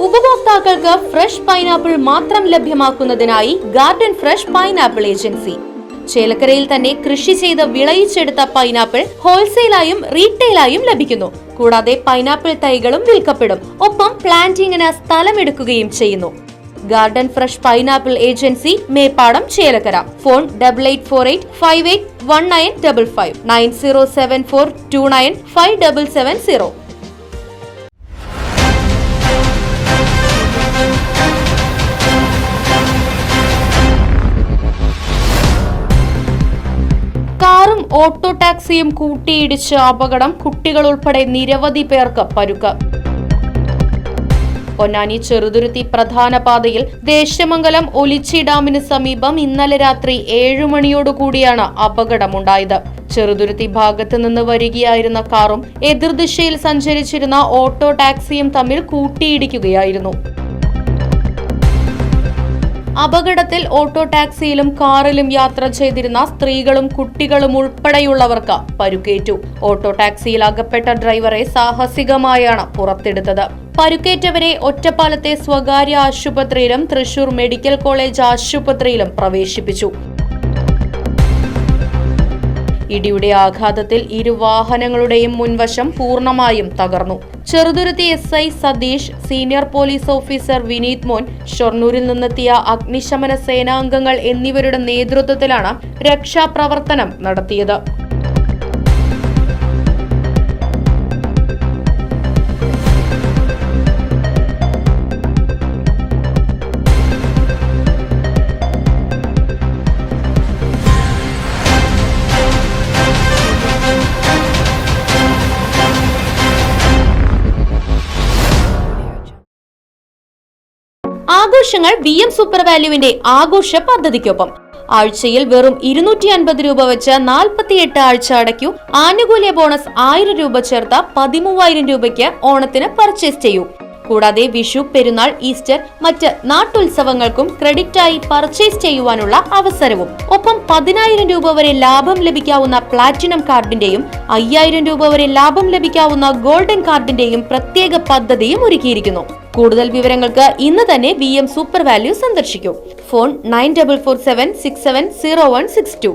ഉപഭോക്താക്കൾക്ക് fresh pineapple മാത്രം ലഭ്യമാക്കുന്നതിനായി garden fresh pineapple agency. ചേലക്കരയിൽ തന്നെ കൃഷി ചെയ്ത് വിളയിച്ചെടുത്ത പൈനാപ്പിൾ ഹോൾസെയിലായും റീറ്റെയിലായും ലഭിക്കുന്നു. കൂടാതെ പൈനാപ്പിൾ തൈകളും വിൽക്കപ്പെടും. ഒപ്പം പ്ലാന്റിങ്ങിന് സ്ഥലമെടുക്കുകയും ചെയ്യുന്നു. Garden fresh pineapple agency, Meppadam, Chelakkara. Phone 8848581955 9074295770. കാറും ഓട്ടോ ടാക്സിയും കൂട്ടിയിടിച്ച് അപകടം. കുട്ടികൾ ഉൾപ്പെടെ നിരവധി പേർക്ക് പരുക്ക്. പൊന്നാനി ചെറുതുരുത്തി പ്രധാന പാതയിൽ ദേശമംഗലം ഒലിച്ചി ഡാമിന് സമീപം ഇന്നലെ രാത്രി 7 മണിയോടുകൂടിയാണ് അപകടമുണ്ടായത്. ചെറുതുരുത്തി ഭാഗത്ത് നിന്ന് വരികയായിരുന്ന കാറും എതിർദിശയിൽ സഞ്ചരിച്ചിരുന്ന ഓട്ടോ ടാക്സിയും തമ്മിൽ കൂട്ടിയിടിക്കുകയായിരുന്നു. അപകടത്തിൽ ഓട്ടോ ടാക്സിയിലും കാറിലും യാത്ര ചെയ്തിരുന്ന സ്ത്രീകളും കുട്ടികളും ഉൾപ്പെടെയുള്ളവർക്ക് പരുക്കേറ്റു. ഓട്ടോ ടാക്സിയിൽ അകപ്പെട്ട ഡ്രൈവറെ സാഹസികമായാണ് പുറത്തെടുത്തത്. പരുക്കേറ്റവരെ ഒറ്റപ്പാലത്തെ സ്വകാര്യ ആശുപത്രിയിലും തൃശൂർ മെഡിക്കൽ കോളേജ് ആശുപത്രിയിലും പ്രവേശിപ്പിച്ചു. ഇടിയുടെ ആഘാതത്തിൽ ഇരു വാഹനങ്ങളുടെയും മുൻവശം പൂർണ്ണമായും തകർന്നു. Cheruthuruthy SI Satheesh, senior police officer Vineeth Mon, ഷൊർണൂരിൽ നിന്നെത്തിയ അഗ്നിശമന സേനാംഗങ്ങൾ എന്നിവരുടെ നേതൃത്വത്തിലാണ് രക്ഷാപ്രവർത്തനം നടത്തിയത്. ആഘോഷങ്ങൾ VM സൂപ്പർ വാല്യുവിന്റെ ആഘോഷ പദ്ധതിക്കൊപ്പം. ആഴ്ചയിൽ വെറും 250 രൂപ വെച്ച് 48 ആഴ്ച അടയ്ക്കൂ. ആനുകൂല്യ ബോണസ് 1000 രൂപ ചേർത്ത 13000 രൂപയ്ക്ക് ഓണത്തിന് പർച്ചേസ് ചെയ്യൂ. കൂടാതെ വിഷു, പെരുന്നാൾ, ഈസ്റ്റർ, മറ്റ് നാട്ടുത്സവങ്ങൾക്കും ക്രെഡിറ്റായി പർച്ചേസ് ചെയ്യുവാനുള്ള അവസരവും. ഒപ്പം 10000 രൂപ വരെ ലാഭം ലഭിക്കാവുന്ന പ്ലാറ്റിനം കാർഡിന്റെയും 5000 രൂപ വരെ ലാഭം ലഭിക്കാവുന്ന ഗോൾഡൻ കാർഡിന്റെയും പ്രത്യേക പദ്ധതിയും ഒരുക്കിയിരിക്കുന്നു. കൂടുതൽ വിവരങ്ങൾക്ക് ഇന്ന് തന്നെ VM സൂപ്പർ വാല്യൂ സന്ദർശിക്കൂ. ഫോൺ 9447670162.